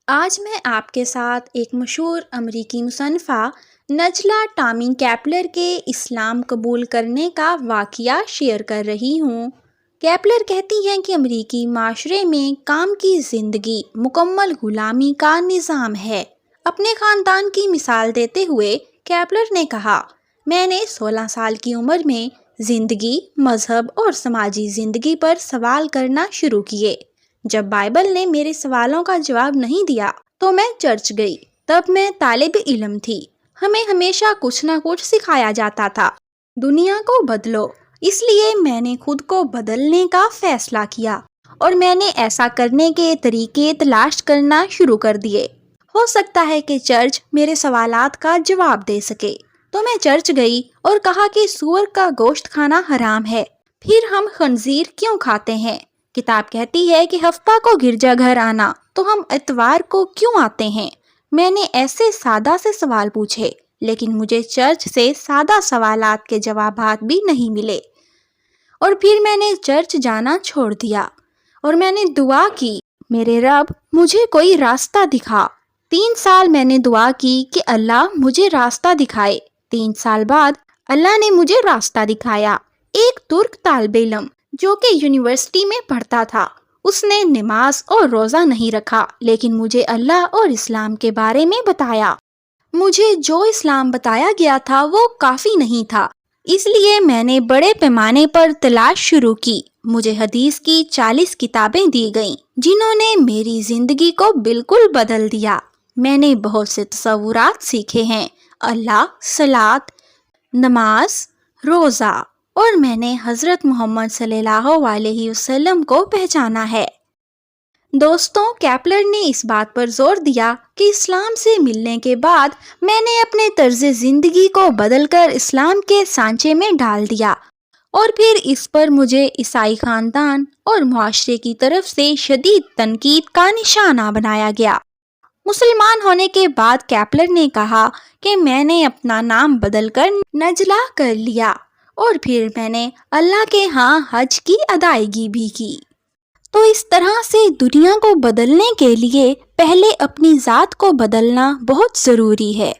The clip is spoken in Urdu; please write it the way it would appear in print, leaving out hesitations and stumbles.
آج میں آپ کے ساتھ ایک مشہور امریکی مصنفہ نجلا ٹامی کیپلر کے اسلام قبول کرنے کا واقعہ شیئر کر رہی ہوں۔ کیپلر کہتی ہیں کہ امریکی معاشرے میں کام کی زندگی مکمل غلامی کا نظام ہے۔ اپنے خاندان کی مثال دیتے ہوئے کیپلر نے کہا، میں نے 16 سال کی عمر میں زندگی، مذہب اور سماجی زندگی پر سوال کرنا شروع کیے۔ جب بائبل نے میرے سوالوں کا جواب نہیں دیا تو میں چرچ گئی۔ تب میں طالب علم تھی۔ ہمیں ہمیشہ کچھ نہ کچھ سکھایا جاتا تھا، دنیا کو بدلو۔ اس لیے میں نے خود کو بدلنے کا فیصلہ کیا اور میں نے ایسا کرنے کے طریقے تلاش کرنا شروع کر دیے۔ ہو سکتا ہے کہ چرچ میرے سوالات کا جواب دے سکے۔ تو میں چرچ گئی اور کہا کہ سور کا گوشت کھانا حرام ہے، پھر ہم خنزیر کیوں کھاتے ہیں؟ کتاب کہتی ہے کہ ہفتہ کو گرجا گھر آنا، تو ہم اتوار کو کیوں آتے ہیں؟ میں نے ایسے سادہ سے سوال پوچھے، لیکن مجھے چرچ سے سادہ سوالات کے جوابات بھی نہیں ملے۔ اور پھر میں نے چرچ جانا چھوڑ دیا اور میں نے دعا کی، میرے رب مجھے کوئی راستہ دکھا۔ 3 سال میں نے دعا کی کہ اللہ مجھے راستہ دکھائے۔ 3 سال بعد اللہ نے مجھے راستہ دکھایا۔ ایک ترک طالب علم جو کہ یونیورسٹی میں پڑھتا تھا، اس نے نماز اور روزہ نہیں رکھا، لیکن مجھے اللہ اور اسلام کے بارے میں بتایا۔ مجھے جو اسلام بتایا گیا تھا وہ کافی نہیں تھا، اس لیے میں نے بڑے پیمانے پر تلاش شروع کی۔ مجھے حدیث کی 40 کتابیں دی گئیں جنہوں نے میری زندگی کو بالکل بدل دیا۔ میں نے بہت سے تصورات سیکھے ہیں، اللہ، صلاۃ، نماز، روزہ، اور میں نے حضرت محمد صلی اللہ علیہ وسلم کو پہچانا ہے۔ دوستوں، کیپلر نے اس بات پر زور دیا کہ اسلام سے ملنے کے بعد میں نے اپنے طرز زندگی کو بدل کر اسلام کے سانچے میں ڈال دیا، اور پھر اس پر مجھے عیسائی خاندان اور معاشرے کی طرف سے شدید تنقید کا نشانہ بنایا گیا۔ مسلمان ہونے کے بعد کیپلر نے کہا کہ میں نے اپنا نام بدل کر نجلا کر لیا، اور پھر میں نے اللہ کے ہاں حج کی ادائیگی بھی کی۔ تو اس طرح سے دنیا کو بدلنے کے لیے پہلے اپنی ذات کو بدلنا بہت ضروری ہے۔